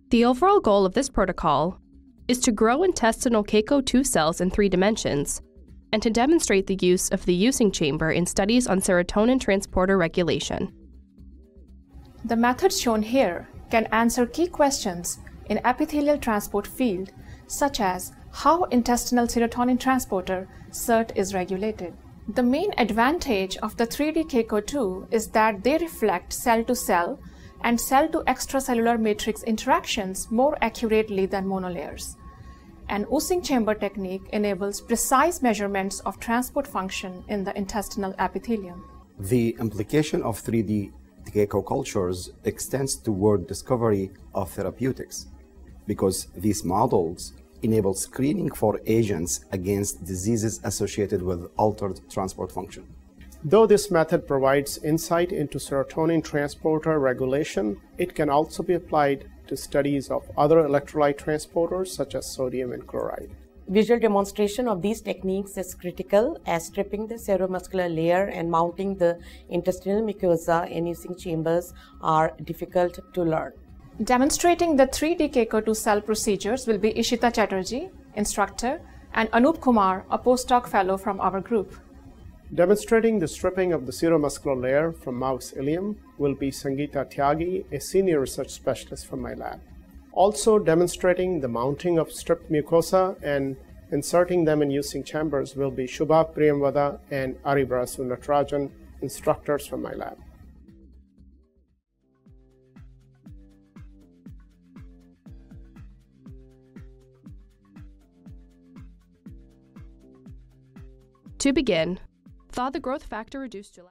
The overall goal of this protocol is to grow intestinal Caco-2 cells in 3 dimensions and to demonstrate the use of the using chamber in studies on serotonin transporter regulation. The methods shown here can answer key questions in epithelial transport field, such as how intestinal serotonin transporter SERT is regulated. The main advantage of the 3D Caco-2 is that they reflect cell-to-cell and cell-to-extracellular matrix interactions more accurately than monolayers. An using chamber technique enables precise measurements of transport function in the intestinal epithelium. The implication of 3D Caco cultures extends toward discovery of therapeutics because these models enable screening for agents against diseases associated with altered transport function. Though this method provides insight into serotonin transporter regulation, it can also be applied to studies of other electrolyte transporters such as sodium and chloride. Visual demonstration of these techniques is critical as stripping the seromuscular layer and mounting the intestinal mucosa in using chambers are difficult to learn. Demonstrating the 3D Caco-2 cell procedures will be Ishita Chatterjee, instructor, and Anoop Kumar, a postdoc fellow from our group. Demonstrating the stripping of the seromuscular layer from mouse ileum will be Sangeeta Tyagi, a senior research specialist from my lab. Also demonstrating the mounting of stripped mucosa and inserting them in using chambers will be Shubha, Priyamvada, and Arivarasu, instructors from my lab. To begin, thaw the growth factor reduced to